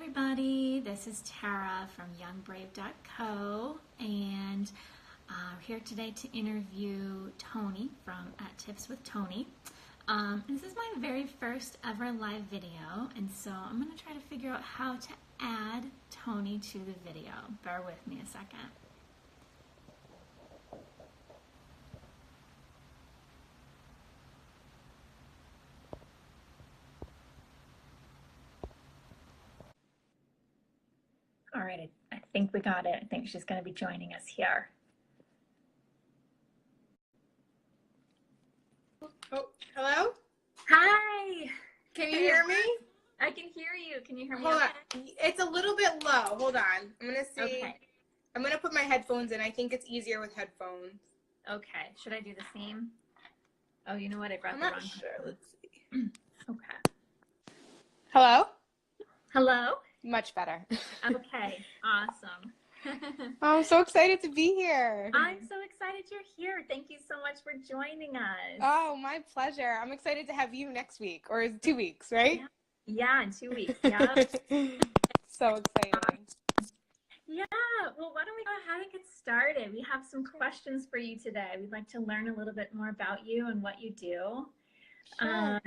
everybody. This is Tara from YoungBrave.co, and we're here today to interview Tony from At Tips with Tony. This is my very first ever live video, and so I'm going to try to figure out how to add Tony to the video. Bear with me a second. All right, I think we got it. I think she's going to be joining us here. Oh, hello? Hi! Can you hear me? I can hear you. Can you hear me? Hold okay? on. It's a little bit low. Hold on. I'm going to see. Okay. I'm going to put my headphones in. I think it's easier with headphones. Okay. Should I do the same? Oh, you know what? I brought I'm the not wrong sure. headphones. Let's see. Okay. Hello? Hello? Much better. Okay. Awesome. I'm so excited to be here. I'm so excited you're here. Thank you so much for joining us. Oh, my pleasure. I'm excited to have you next week, or is it 2 weeks, right? Yeah, in 2 weeks. Yeah. So exciting. Yeah. Well, why don't we go ahead and get started? We have some questions for you today. We'd like to learn a little bit more about you and what you do. Sure.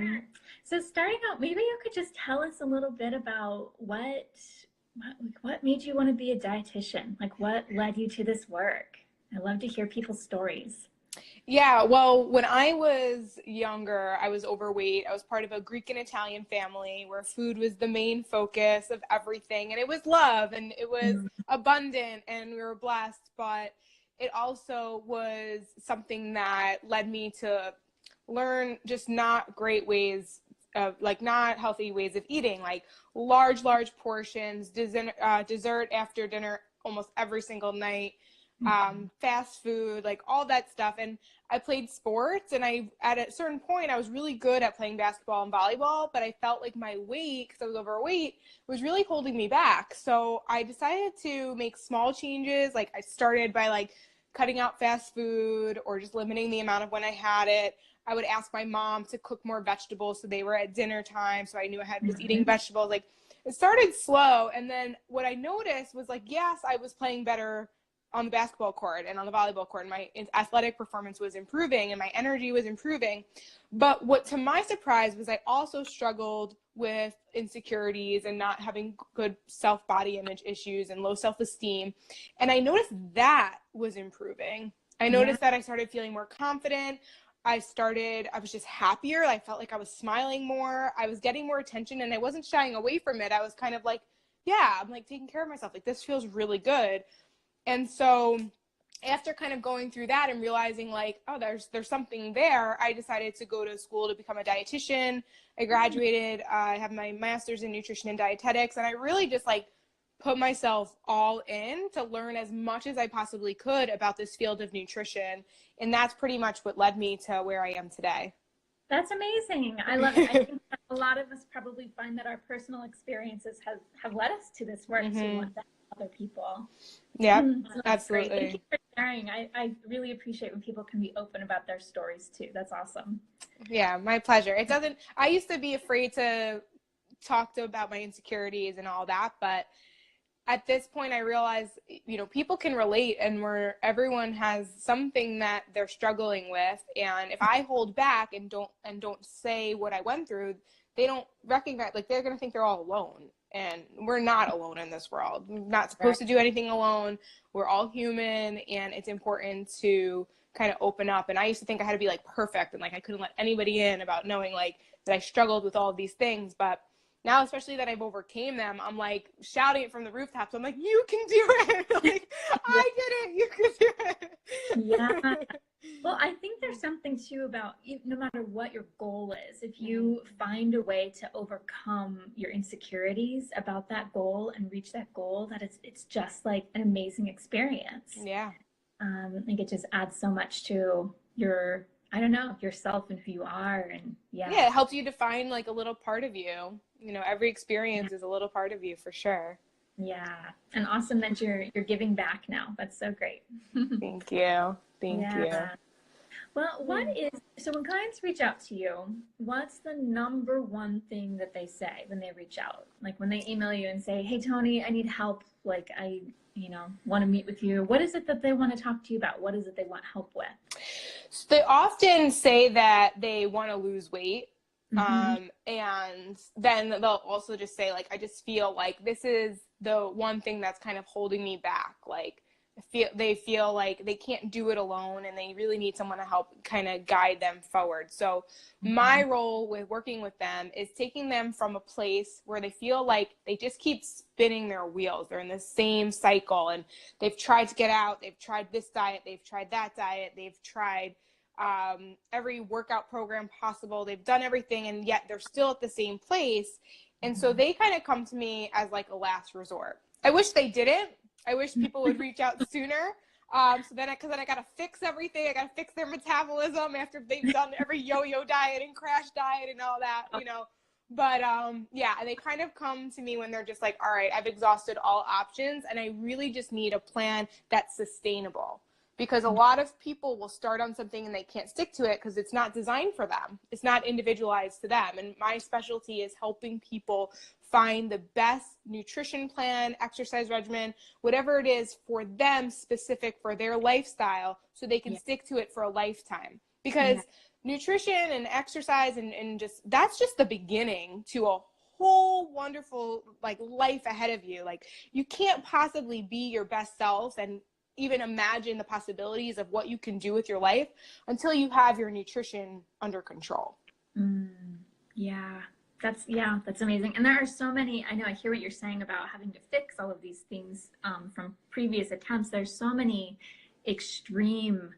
So starting out, maybe you could just tell us a little bit about what made you want to be a dietitian? Like, what led you to this work? I love to hear people's stories. Yeah, well, when I was younger, I was overweight. I was part of a Greek and Italian family where food was the main focus of everything. And it was love and it was abundant and we were blessed. But it also was something that led me to learn just not great ways of, like, not healthy ways of eating, like large portions, dessert after dinner almost every single night. Fast food, like all that stuff. And I played sports, and at a certain point, I was really good at playing basketball and volleyball, but I felt like my weight, because I was overweight, was really holding me back. So I decided to make small changes. Like, I started by like cutting out fast food or just limiting the amount of when I had it. I would ask my mom to cook more vegetables so they were at dinner time, so I knew I was eating vegetables. Like, it started slow, and then what I noticed was, like, yes, I was playing better on the basketball court and on the volleyball court, and my athletic performance was improving and my energy was improving. But what, to my surprise, was I also struggled with insecurities and not having good self-body image issues and low self-esteem. And I noticed that was improving. I noticed that I started feeling more confident. I was just happier. I felt like I was smiling more. I was getting more attention, and I wasn't shying away from it. I was kind of like, yeah, I'm like taking care of myself. Like, this feels really good. And so after kind of going through that and realizing, like, oh, there's something there, I decided to go to school to become a dietitian. I graduated. I have my master's in nutrition and dietetics, and I really just like put myself all in to learn as much as I possibly could about this field of nutrition. And that's pretty much what led me to where I am today. That's amazing. I love it. I think a lot of us probably find that our personal experiences have led us to this work, so we want that for other people. Yeah, So absolutely. great. Thank you for sharing. I really appreciate when people can be open about their stories too. That's awesome. Yeah, my pleasure. I used to be afraid to talk about my insecurities and all that, but at this point I realized, people can relate, and everyone has something that they're struggling with. And if I hold back and don't say what I went through, they don't recognize, like, they're going to think they're all alone. And we're not alone in this world. We're not supposed to do anything alone. We're all human, and it's important to kind of open up. And I used to think I had to be like perfect and like I couldn't let anybody in about knowing like that I struggled with all of these things. But now, especially that I've overcame them, I'm like shouting it from the rooftops. I'm like, you can do it. Like, I did it. You can do it. Yeah. Well, I think there's something too about, no matter what your goal is, if you find a way to overcome your insecurities about that goal and reach that goal, that it's just like an amazing experience. Yeah. I think it just adds so much to yourself and who you are. And yeah, it helps you define like a little part of you. Every experience is a little part of you, for sure. Yeah. And awesome that you're giving back now. That's so great. Thank you. Thank you. Well, so when clients reach out to you, what's the number one thing that they say when they reach out? Like when they email you and say, "Hey, Tony, I need help. Like want to meet with you." What is it that they want to talk to you about? What is it they want help with? So they often say that they want to lose weight. Mm-hmm. And then they'll also just say, like, I just feel like this is the one thing that's kind of holding me back. Like, they feel like they can't do it alone and they really need someone to help kind of guide them forward. So my role with working with them is taking them from a place where they feel like they just keep spinning their wheels. They're in the same cycle and they've tried to get out. They've tried this diet. They've tried that diet. They've tried every workout program possible. They've done everything and yet they're still at the same place. And so they kind of come to me as like a last resort. I wish they didn't. I wish people would reach out sooner. Because then I got to fix everything. I got to fix their metabolism after they've done every yo-yo diet and crash diet and all that, But yeah, they kind of come to me when they're just like, all right, I've exhausted all options and I really just need a plan that's sustainable. Because a lot of people will start on something and they can't stick to it because it's not designed for them. It's not individualized to them. And my specialty is helping people find the best nutrition plan, exercise regimen, whatever it is for them specific for their lifestyle so they can stick to it for a lifetime. Because nutrition and exercise and just that's just the beginning to a whole wonderful like life ahead of you. Like you can't possibly be your best self and even imagine the possibilities of what you can do with your life until you have your nutrition under control. That's amazing. And there are so many, I know I hear what you're saying about having to fix all of these things from previous attempts. There's so many extreme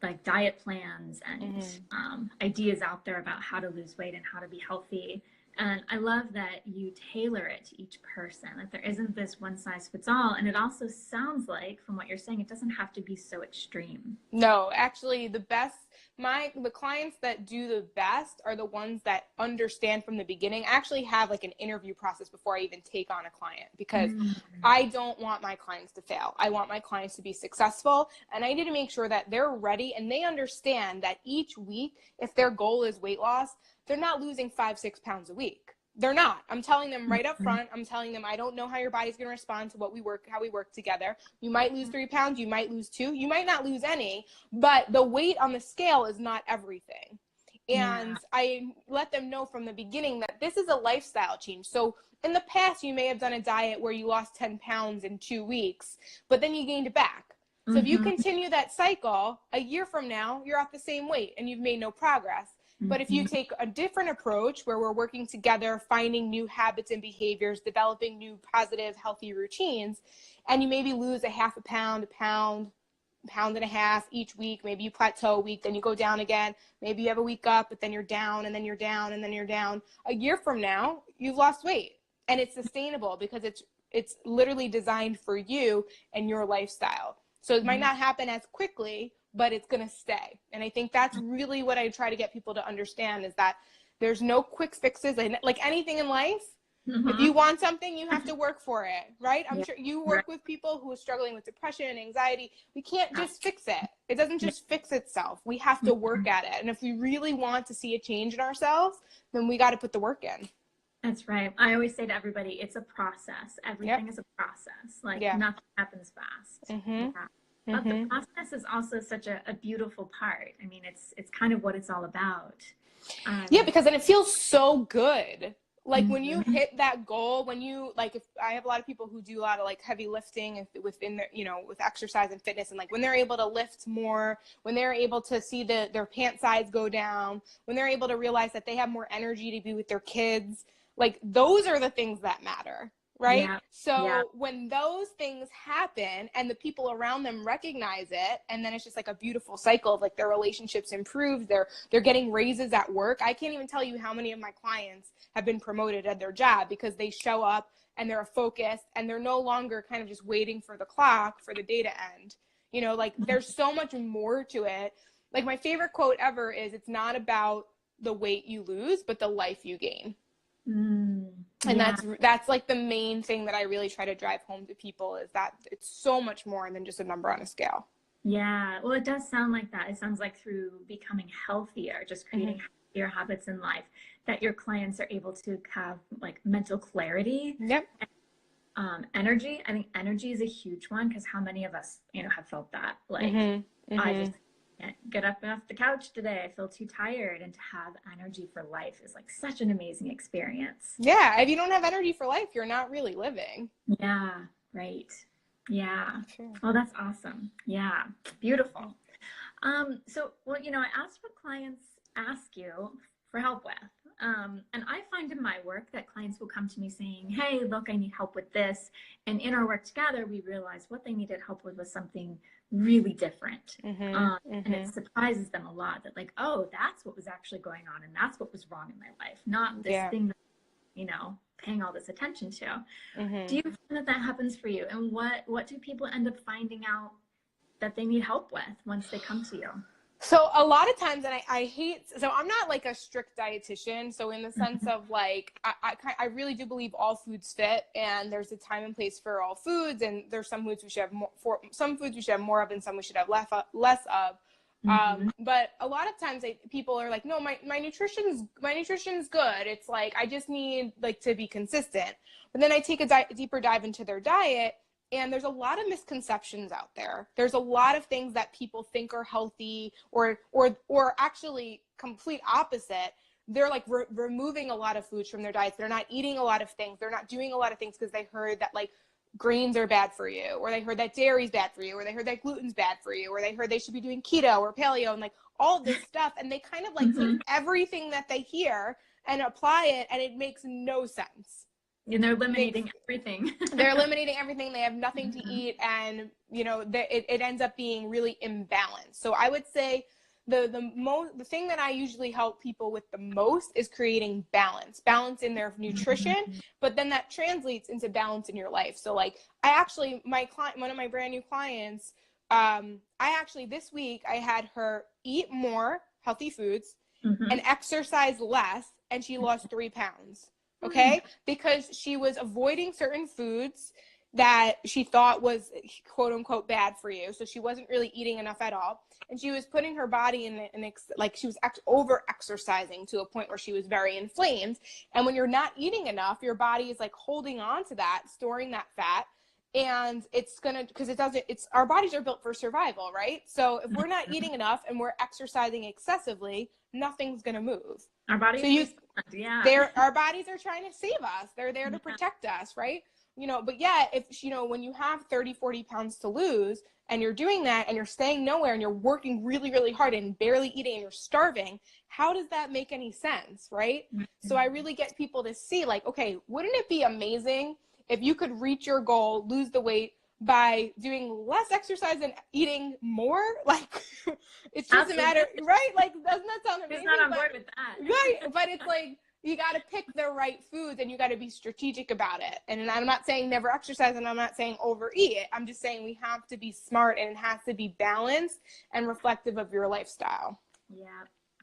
like diet plans and ideas out there about how to lose weight and how to be healthy. And I love that you tailor it to each person, that there isn't this one size fits all. And it also sounds like, from what you're saying, it doesn't have to be so extreme. No, actually the clients that do the best are the ones that understand from the beginning. I actually have like an interview process before I even take on a client because I don't want my clients to fail. I want my clients to be successful. And I need to make sure that they're ready and they understand that each week, if their goal is weight loss, they're not losing 5-6 pounds a week. They're not. I'm telling them right up front. I'm telling them, I don't know how your body's going to respond to how we work together. You might lose 3 pounds. You might lose 2. You might not lose any, but the weight on the scale is not everything. And I let them know from the beginning that this is a lifestyle change. So in the past, you may have done a diet where you lost 10 pounds in 2 weeks, but then you gained it back. So if you continue that cycle, a year from now, you're at the same weight and you've made no progress. But if you take a different approach where we're working together, finding new habits and behaviors, developing new positive, healthy routines, and you maybe lose a half a pound, pound and a half each week, maybe you plateau a week, then you go down again, maybe you have a week up, but then you're down and then you're down and then you're down. A year from now, you've lost weight and it's sustainable because it's literally designed for you and your lifestyle. So it might not happen as quickly, but it's going to stay. And I think that's really what I try to get people to understand is that there's no quick fixes. Like anything in life, if you want something, you have to work for it, right? I'm sure you work with people who are struggling with depression and anxiety. We can't just fix it. It doesn't just fix itself. We have to work at it. And if we really want to see a change in ourselves, then we got to put the work in. That's right. I always say to everybody, it's a process. Everything is a process. Like nothing happens fast. But the process is also such a beautiful part. I mean, it's kind of what it's all about. Because then it feels so good. Like when you hit that goal, when you like, if I have a lot of people who do a lot of like heavy lifting within their, with exercise and fitness, and like when they're able to lift more, when they're able to see their pant size go down, when they're able to realize that they have more energy to be with their kids, like those are the things that matter. Right? So when those things happen and the people around them recognize it, and then it's just like a beautiful cycle of like their relationships improve, they're getting raises at work. I can't even tell you how many of my clients have been promoted at their job because they show up and they're focused and they're no longer kind of just waiting for the clock for the day to end. Like there's so much more to it. Like my favorite quote ever is, it's not about the weight you lose, but the life you gain. And that's like the main thing that I really try to drive home to people is that it's so much more than just a number on a scale. Yeah. Well, it does sound like that. It sounds like through becoming healthier, just Hmm. creating healthier habits in life, that your clients are able to have like mental clarity, Yep. energy. I think energy is a huge one because how many of us, have felt that? Like, Hmm. I Hmm. just can't get up off the couch today. I feel too tired. And to have energy for life is like such an amazing experience. Yeah. If you don't have energy for life, you're not really living. Yeah, right. Yeah. Sure. Oh, that's awesome. Yeah, beautiful. So, well, I asked what clients ask you for help with. And I find in my work that clients will come to me saying, hey, look, I need help with this. And in our work together, we realize what they needed help with was something really different. Hmm. And it Hmm. surprises them a lot that, like, oh, that's what was actually going on. And that's what was wrong in my life, not this Yeah. thing that, paying all this attention to. Do Hmm. you find that that happens for you? And what do people end up finding out that they need help with once they come to you? So a lot of times, and I hate, so I'm not like a strict dietitian. So in the sense Mhm. of like, I really do believe all foods fit, and there's a time and place for all foods, and there's some foods we should have more, for some foods we should have more of, and some we should have less of. Mhm. But a lot of times people are like, no, my nutrition's good. It's like, I just need like to be consistent. But then I take a deeper dive into their diet, and there's a lot of misconceptions out there. There's a lot of things that people think are healthy, or actually complete opposite. They're like removing a lot of foods from their diets. They're not eating a lot of things. They're not doing a lot of things because they heard that like grains are bad for you, or they heard that dairy's bad for you, or they heard that gluten's bad for you, or they heard they should be doing keto or paleo and like all this stuff. And they kind of like take Mhm. everything that they hear and apply it, and it makes no sense. And they're It makes eliminating everything. They're eliminating everything. They have nothing to Mhm. eat, and it ends up being really imbalanced. So I would say the thing that I usually help people with the most is creating balance in their nutrition, Mhm. but then that translates into balance in your life. So like I actually, my client, one of my brand new clients, I actually this week I had her eat more healthy foods and Mhm. exercise less, and she lost 3 pounds. Okay, because she was avoiding certain foods that she thought was quote unquote bad for you. So she wasn't really eating enough at all. And she was putting her body like she was over exercising to a point where she was very inflamed. And when you're not eating enough, your body is like holding on to that, storing that fat. And it's gonna, because it doesn't, it's, our bodies are built for survival, right? So if we're not eating enough and we're exercising excessively, nothing's gonna move. Our So bodies you respond. Yeah. our bodies are trying to save us. They're there to Yeah. protect us, right? But yeah, if when you have 30, 40 pounds to lose and you're doing that and you're staying nowhere and you're working really, really hard and barely eating and you're starving, how does that make any sense, right? So I Mhm. really get people to see like, okay, wouldn't it be amazing if you could reach your goal, lose the weight by doing less exercise and eating more? Like it's just a matter, Absolutely. right? Like, doesn't that sound Who's not amazing? on board with Right, that? but it's like you got to pick the right foods and you got to be strategic about it. And I'm not saying never exercise, and I'm not saying overeat it. I'm just saying we have to be smart, and it has to be balanced and reflective of your lifestyle. Yeah,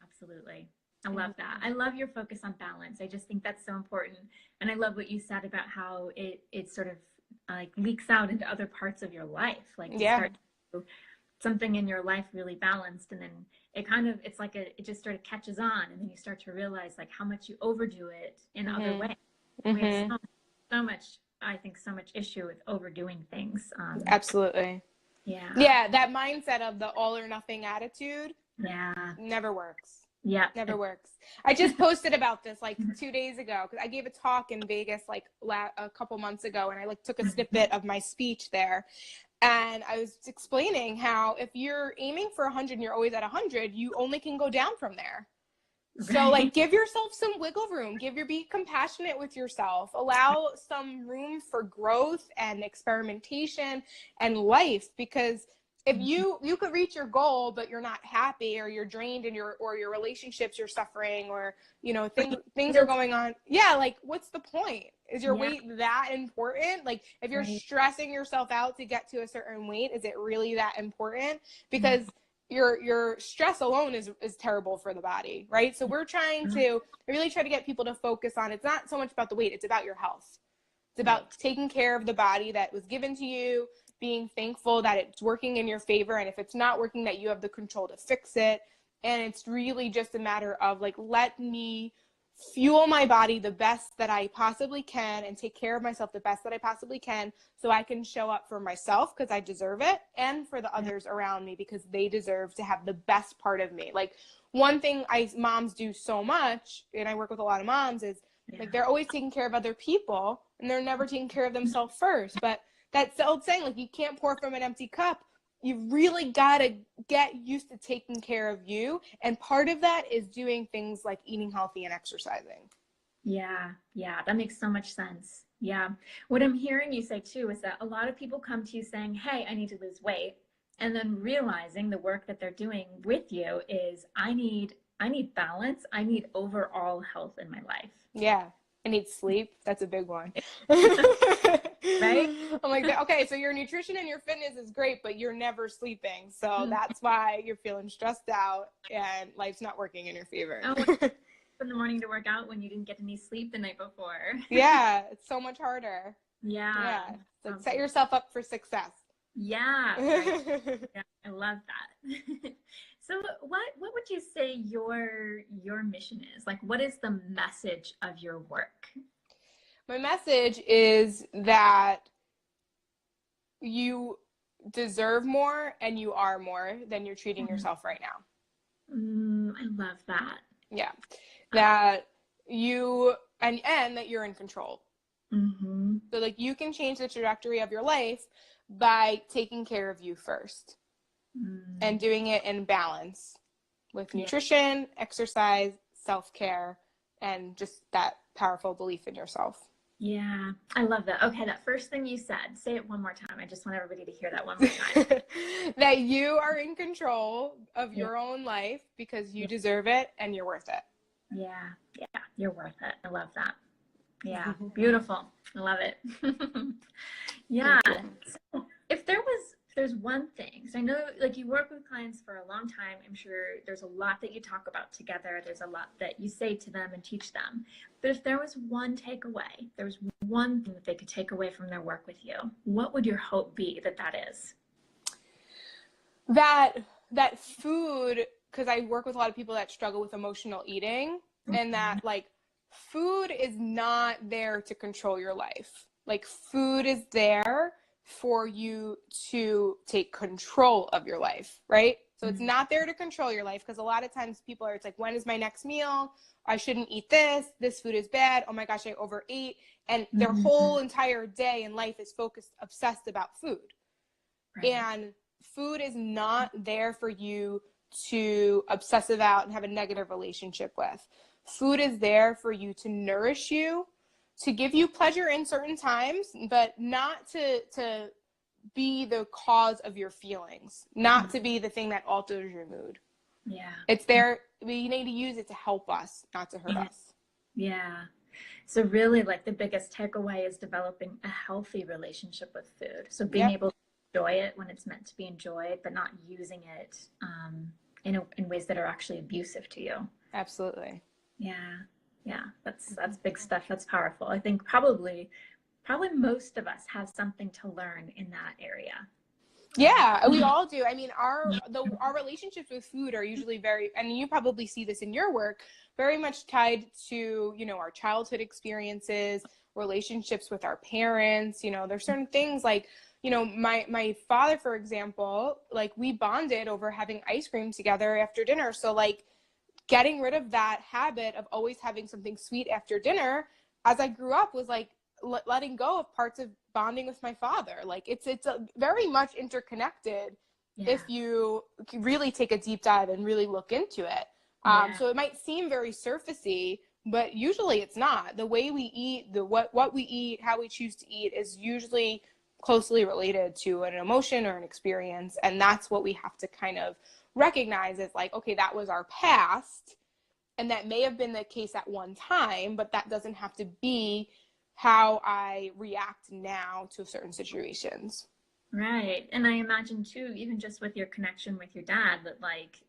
absolutely. I love that. I love your focus on balance. I just think that's so important. And I love what you said about how it sort of like leaks out into other parts of your life. Like you Yeah. start to something in your life really balanced, and then it's like it just sort of catches on, and then you start to realize like how much you overdo it in other Mhm. ways. And we have Mhm. so much, I think, so much issue with overdoing things. Absolutely. Yeah. Yeah, that mindset of the all or nothing attitude Yeah. never works. Yeah. Never works. I just posted about this like 2 days ago because I gave a talk in Vegas like a couple months ago, and I like took a snippet of my speech there. And I was explaining how if you're aiming for 100 and you're always at 100, you only can go down from there. So Right. like give yourself some wiggle room, be compassionate with yourself, allow some room for growth and experimentation and life, because if you could reach your goal but you're not happy, or you're drained and your relationships you're suffering, or things are Guilty. going on, yeah, like what's the point? Is your Yeah. weight that important? Like if you're Right. stressing yourself out to get to a certain weight, is it really that important? Yeah. Because your stress alone is terrible for the body, right? So we're trying to really try to get people to focus on, it's not so much about the weight, it's about your health. It's about Right. taking care of the body that was given to you, being thankful that it's working in your favor. And if it's not working, that you have the control to fix it. And it's really just a matter of like, let me fuel my body the best that I possibly can and take care of myself the best that I possibly can, so I can show up for myself because I deserve it, and for the others around me because they deserve to have the best part of me. Like, one thing moms do so much, and I work with a lot of moms, is like they're always taking care of other people and they're never taking care of themselves first. But that's the old saying, like, you can't pour from an empty cup. You really got to get used to taking care of you. And part of that is doing things like eating healthy and exercising. Yeah, that makes so much sense. Yeah. What I'm hearing you say too is that a lot of people come to you saying, hey, I need to lose weight. And then realizing the work that they're doing with you is, I need balance. I need overall health in my life. Yeah. I need sleep. That's a big one. Right? I'm like, okay, so your nutrition and your fitness is great, but you're never sleeping. So that's why you're feeling stressed out and life's not working in your favor. In the morning to work out when you didn't get any sleep the night before. Yeah, it's so much harder. Yeah. So set yourself up for success. Yeah, right. Yeah, I love that. So what would you say your mission is? Like, what is the message of your work? My message is that you deserve more and you are more than you're treating yourself right now. I love that. Yeah. That you, and that you're in control. Mm-hmm. So like, you can change the trajectory of your life by taking care of you first and doing it in balance with nutrition, exercise, self-care, and just that powerful belief in yourself. Yeah, I love that. Okay, that first thing you said, say it one more time. I just want everybody to hear that one more time. That you are in control of your own life because you deserve it and you're worth it. Yeah, you're worth it. I love that. Yeah, beautiful. I love it. Yeah. So if there's one thing, so I know like you work with clients for a long time. I'm sure there's a lot that you talk about together. There's a lot that you say to them and teach them. But if there was one takeaway, there was one thing that they could take away from their work with you, what would your hope be that is? That food, because I work with a lot of people that struggle with emotional eating, and that like food is not there to control your life. Like, food is there for you to take control of your life, right? So it's not there to control your life, because a lot of times people are, it's like, when is my next meal? I shouldn't eat this. This food is bad. Oh my gosh, I overate. And their whole entire day and life is obsessed about food. Right. And food is not there for you to obsess about and have a negative relationship with. Food is there for you to nourish you, to give you pleasure in certain times, but not to be the cause of your feelings, not to be the thing that alters your mood. Yeah. It's there. We need to use it to help us, not to hurt us. Yeah. So really, like, the biggest takeaway is developing a healthy relationship with food. So being able to enjoy it when it's meant to be enjoyed, but not using it in ways that are actually abusive to you. Absolutely. Yeah, that's big stuff. That's powerful. I think probably most of us have something to learn in that area. Yeah, we all do. I mean, our relationships with food are usually very, and you probably see this in your work, very much tied to, our childhood experiences, relationships with our parents. There's certain things like, my father, for example, like, we bonded over having ice cream together after dinner. So like, getting rid of that habit of always having something sweet after dinner as I grew up was like letting go of parts of bonding with my father. Like, it's very much interconnected if you really take a deep dive and really look into it. So it might seem very surfacey, but usually it's not. The way we eat, what we eat, how we choose to eat is usually closely related to an emotion or an experience. And that's what we have to kind of recognize as like, okay, that was our past, and that may have been the case at one time, but that doesn't have to be how I react now to certain situations. Right. And I imagine too, even just with your connection with your dad, that like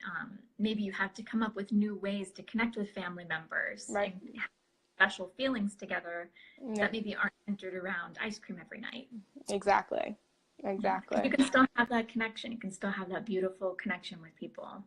maybe you have to come up with new ways to connect with family members, right, and have special feelings together that maybe aren't centered around ice cream every night. Exactly. Exactly. You can still have that connection. You can still have that beautiful connection with people.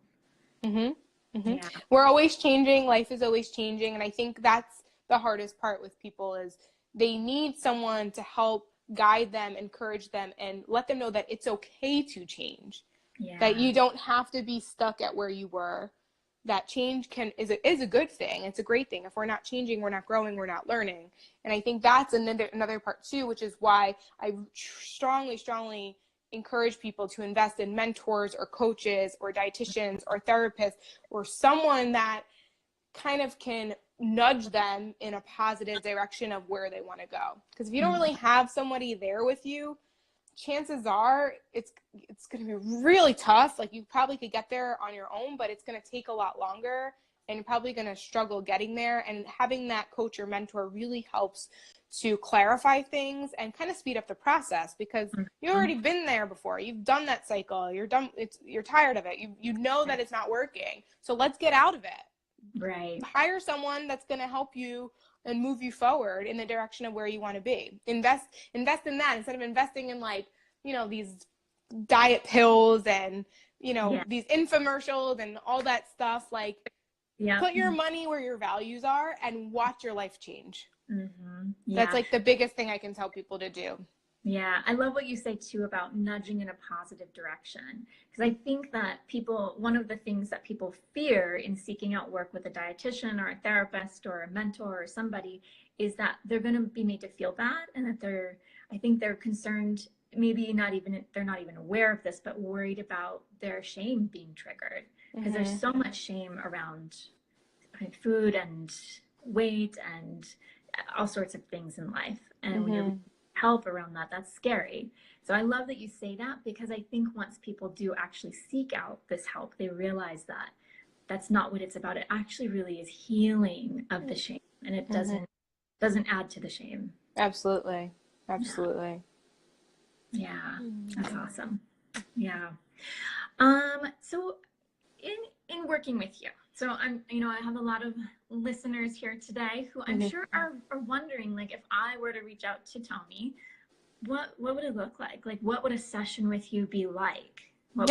Yeah. We're always changing. Life is always changing. And I think that's the hardest part with people is they need someone to help guide them, encourage them, and let them know that it's okay to change. Yeah. That you don't have to be stuck at where you were. That change is a good thing. It's a great thing. If we're not changing, we're not growing, we're not learning. And I think that's another part too, which is why I strongly encourage people to invest in mentors or coaches or dietitians or therapists or someone that kind of can nudge them in a positive direction of where they want to go. Because if you don't really have somebody there with you, chances are it's going to be really tough. Like you probably could get there on your own, but it's going to take a lot longer and you're probably going to struggle getting there. And having that coach or mentor really helps to clarify things and kind of speed up the process because you've already been there before. You've done that cycle. You're done. You're tired of it. You know that it's not working. So let's get out of it. Right. Hire someone that's going to help you and move you forward in the direction of where you want to be. Invest in that instead of investing in these diet pills and, these infomercials and all that stuff. Put your money where your values are and watch your life change. That's the biggest thing I can tell people to do. Yeah, I love what you say too about nudging in a positive direction. Because I think that one of the things that people fear in seeking out work with a dietitian or a therapist or a mentor or somebody is that they're going to be made to feel bad and that I think they're concerned, maybe they're not even aware of this, but worried about their shame being triggered. Because there's so much shame around food and weight and all sorts of things in life. And when you're help around that's scary. So I love that you say that because I think once people do actually seek out this help, they realize that that's not what it's about. It actually really is healing of the shame, and it doesn't add to the shame. Absolutely. Yeah, that's awesome. Yeah. So in working with you, so I have a lot of listeners here today who I'm sure are wondering, if I were to reach out to Tony, what would it look like? What would a session with you be like? What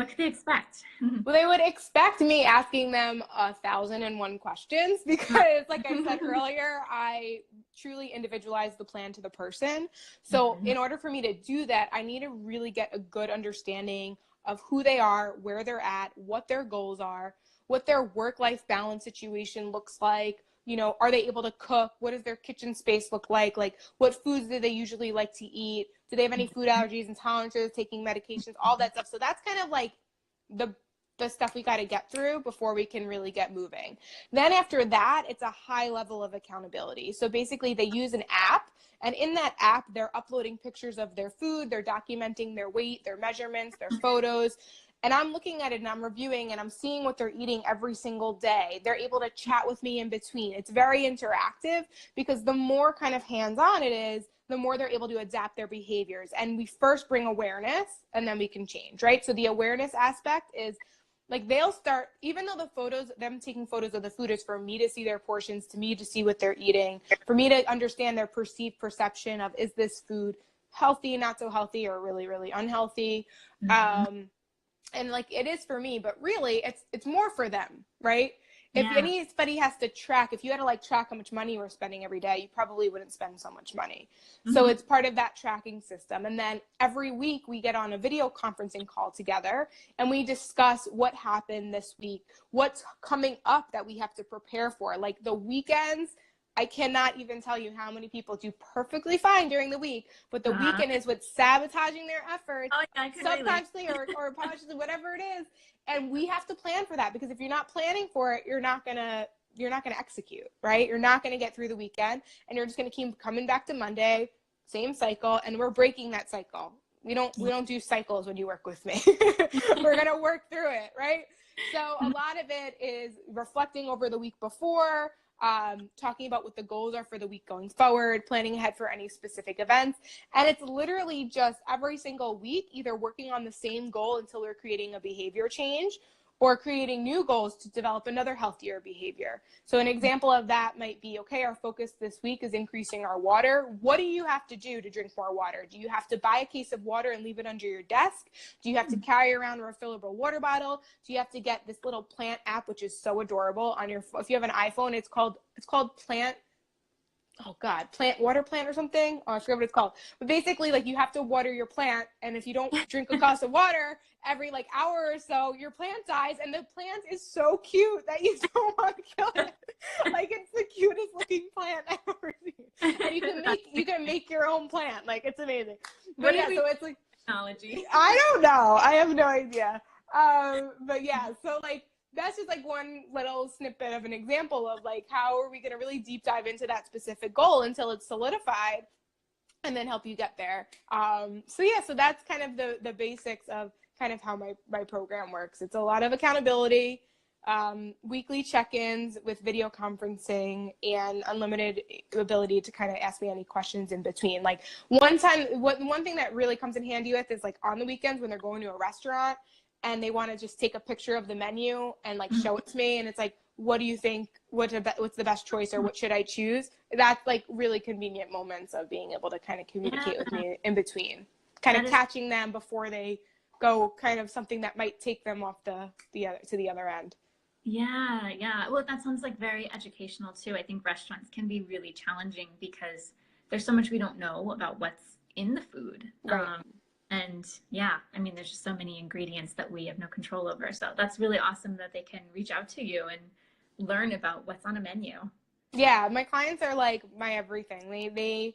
could they expect? Well, they would expect me asking them 1,001 questions because, like I said earlier, I truly individualize the plan to the person. So in order for me to do that, I need to really get a good understanding of who they are, where they're at, what their goals are, what their work-life balance situation looks like. Are they able to cook? What does their kitchen space look like? What foods do they usually like to eat? Do they have any food allergies, intolerances, taking medications, all that stuff? So that's kind of the stuff we got to get through before we can really get moving. Then after that, it's a high level of accountability. So basically they use an app, and in that app, they're uploading pictures of their food, they're documenting their weight, their measurements, their photos. And I'm looking at it and I'm reviewing and I'm seeing what they're eating every single day. They're able to chat with me in between. It's very interactive because the more kind of hands-on it is, the more they're able to adapt their behaviors. And we first bring awareness and then we can change, right? So the awareness aspect is they'll start, even though them taking photos of the food is for me to see their portions, to me to see what they're eating, for me to understand their perceived perception of, is this food healthy, not so healthy, or really, really unhealthy? And it is for me, but really it's more for them, right? If anybody has to track, if you had to track how much money we're spending every day, you probably wouldn't spend so much money. So it's part of that tracking system. And then every week we get on a video conferencing call together and we discuss what happened this week, what's coming up that we have to prepare for. The weekends, I cannot even tell you how many people do perfectly fine during the week, but the weekend is what's sabotaging their efforts, subconsciously or consciously, whatever it is. And we have to plan for that, because if you're not planning for it, you're not gonna execute, right? You're not gonna get through the weekend, and you're just gonna keep coming back to Monday, same cycle, and we're breaking that cycle. We don't do cycles when you work with me. We're gonna work through it, right? So a lot of it is reflecting over the week before, talking about what the goals are for the week going forward, planning ahead for any specific events. And it's literally just every single week, either working on the same goal until we're creating a behavior change, or creating new goals to develop another healthier behavior. So an example of that might be, okay, our focus this week is increasing our water. What do you have to do to drink more water? Do you have to buy a case of water and leave it under your desk? Do you have to carry around a refillable water bottle? Do you have to get this little plant app, which is so adorable on your, if you have an iPhone, it's called Plant, water plant or something. Oh, I forget what it's called. But basically, like, you have to water your plant, and if you don't drink a glass of water every like hour or so, your plant dies, and the plant is so cute that you don't want to kill it. Like, it's the cutest looking plant I've ever seen. And you can make your own plant. Like, it's amazing. But yeah, so it's like technology. I don't know. I have no idea. But yeah, so like, that's just like one little snippet of an example of like, how are we going to really deep dive into that specific goal until it's solidified and then help you get there. So yeah, so that's kind of the basics of kind of how my program works. It's a lot of accountability, weekly check-ins with video conferencing, and unlimited ability to kind of ask me any questions in between. Like one thing that really comes in handy with is like on the weekends when they're going to a restaurant and they want to just take a picture of the menu and like show it to me, and it's like, what do you think, what's the best choice, or what should I choose? That's like really convenient moments of being able to kind of communicate with me in between, kind of catching them before they go, kind of something that might take them off to the other end. Yeah. Well, that sounds like very educational too. I think restaurants can be really challenging because there's so much we don't know about what's in the food. Right. And yeah, I mean, there's just so many ingredients that we have no control over. So that's really awesome that they can reach out to you and learn about what's on a menu. Yeah, my clients are like my everything. They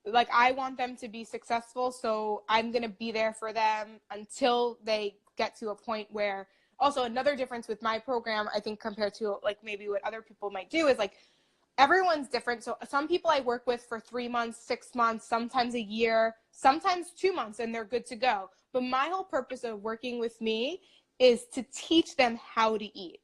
like, I want them to be successful, so I'm going to be there for them until they get to a point where, also another difference with my program, I think, compared to like maybe what other people might do, is like, everyone's different. So some people I work with for 3 months, 6 months, sometimes a year, sometimes 2 months, and they're good to go. But my whole purpose of working with me is to teach them how to eat.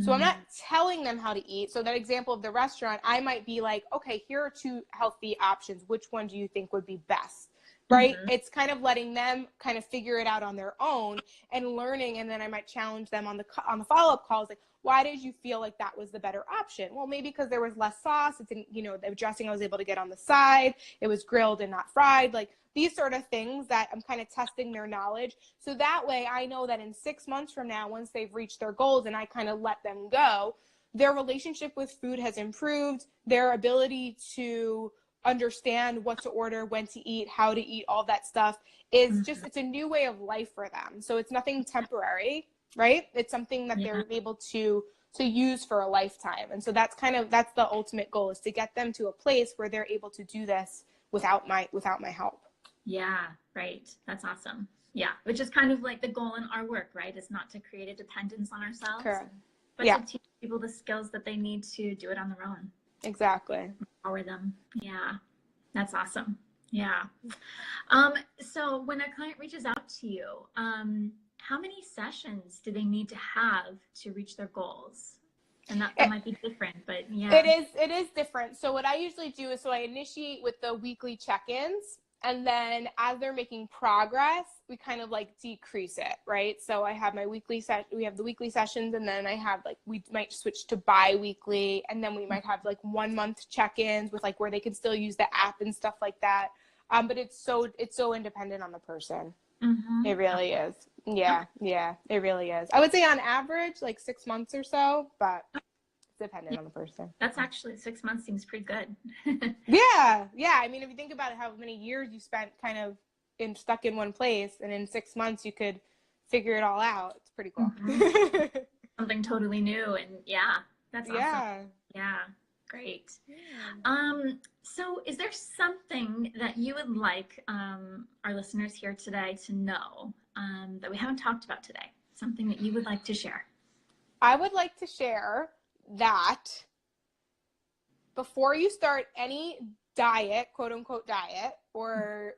So I'm not telling them how to eat. So that example of the restaurant, I might be like, okay, here are 2 healthy options. Which one do you think would be best? Right? It's kind of letting them kind of figure it out on their own and learning. And then I might challenge them on the follow-up calls, like, why did you feel like that was the better option? Well, maybe because there was less sauce. It didn't, the dressing I was able to get on the side. It was grilled and not fried. Like, these sort of things that I'm kind of testing their knowledge. So that way I know that in 6 months from now, once they've reached their goals and I kind of let them go, their relationship with food has improved. Their ability to understand what to order, when to eat, how to eat, all that stuff is just, it's a new way of life for them. So it's nothing temporary, right? It's something that they're able to use for a lifetime. And so that's the ultimate goal, is to get them to a place where they're able to do this without my help. Yeah, right. That's awesome. Yeah, which is kind of like the goal in our work, right? Is not to create a dependence on ourselves, Correct. But to teach people the skills that they need to do it on their own. Exactly. Empower them. Yeah, that's awesome. Yeah. So when a client reaches out to you, how many sessions do they need to have to reach their goals? And that might be different, but yeah. It is different. So what I usually do is, I initiate with the weekly check-ins, and then as they're making progress, we kind of like decrease it, right? So I have my we have the weekly sessions, and then I have like, we might switch to bi-weekly, and then we might have like 1 month check-ins with like where they can still use the app and stuff like that. But it's so independent on the person. It really is. Yeah, it really is. I would say on average, like 6 months or so, but dependent on the person. That's actually 6 months seems pretty good. Yeah. I mean, if you think about how many years you spent kind of stuck in one place, and in 6 months you could figure it all out. It's pretty cool. Something totally new, and that's awesome. Yeah, great. So is there something that you would like our listeners here today to know that we haven't talked about today? Something that you would like to share? I would like to share that before you start any diet, quote unquote diet, or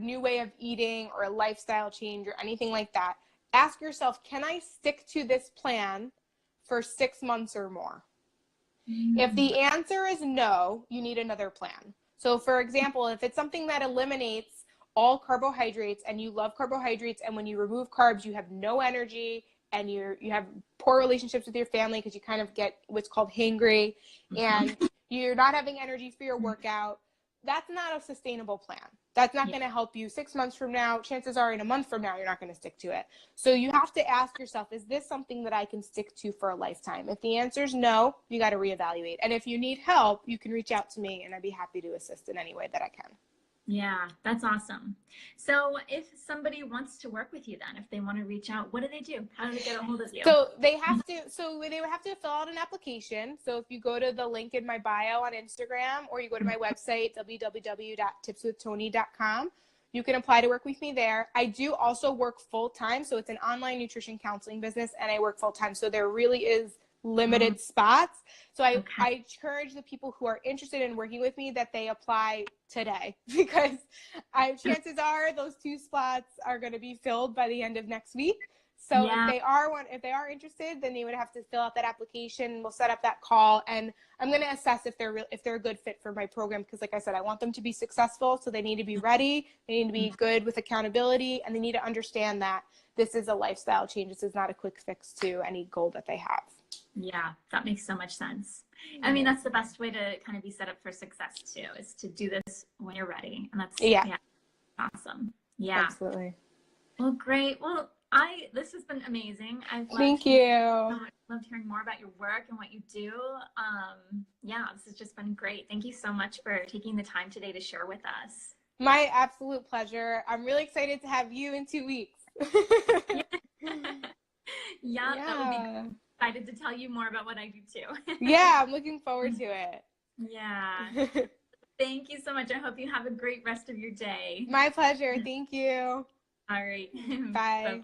new way of eating or a lifestyle change or anything like that, ask yourself, can I stick to this plan for 6 months or more? If the answer is no, you need another plan. So for example, if it's something that eliminates all carbohydrates, and you love carbohydrates, and when you remove carbs, you have no energy and you have poor relationships with your family because you kind of get what's called hangry, and you're not having energy for your workout, that's not a sustainable plan. That's not going to help you 6 months from now. Chances are in a month from now, you're not going to stick to it. So you have to ask yourself, is this something that I can stick to for a lifetime? If the answer is no, you got to reevaluate. And if you need help, you can reach out to me, and I'd be happy to assist in any way that I can. Yeah, that's awesome. So if somebody wants to work with you then, if they want to reach out, what do they do? How do they get a hold of you? So they would have to fill out an application. So if you go to the link in my bio on Instagram, or you go to my website, www.tipswithtony.com, you can apply to work with me there. I do also work full-time. So it's an online nutrition counseling business, and I work full-time. So there really is limited spots. So I encourage the people who are interested in working with me that they apply today, because chances are those 2 spots are going to be filled by the end of next week. So if they are interested, then they would have to fill out that application. We'll set up that call, and I'm going to assess if they're a good fit for my program, because like I said, I want them to be successful. So they need to be ready. They need to be good with accountability, and they need to understand that this is a lifestyle change. This is not a quick fix to any goal that they have. Yeah, that makes so much sense. I mean, that's the best way to kind of be set up for success too, is to do this when you're ready. And that's awesome. Yeah. Absolutely. Well, great. Well, this has been amazing. Thank you. Loved hearing more about your work and what you do. This has just been great. Thank you so much for taking the time today to share with us. My absolute pleasure. I'm really excited to have you in 2 weeks. Yeah, that would be excited to tell you more about what I do too. Yeah, I'm looking forward to it. Yeah. Thank you so much. I hope you have a great rest of your day. My pleasure. Thank you. All right. Bye.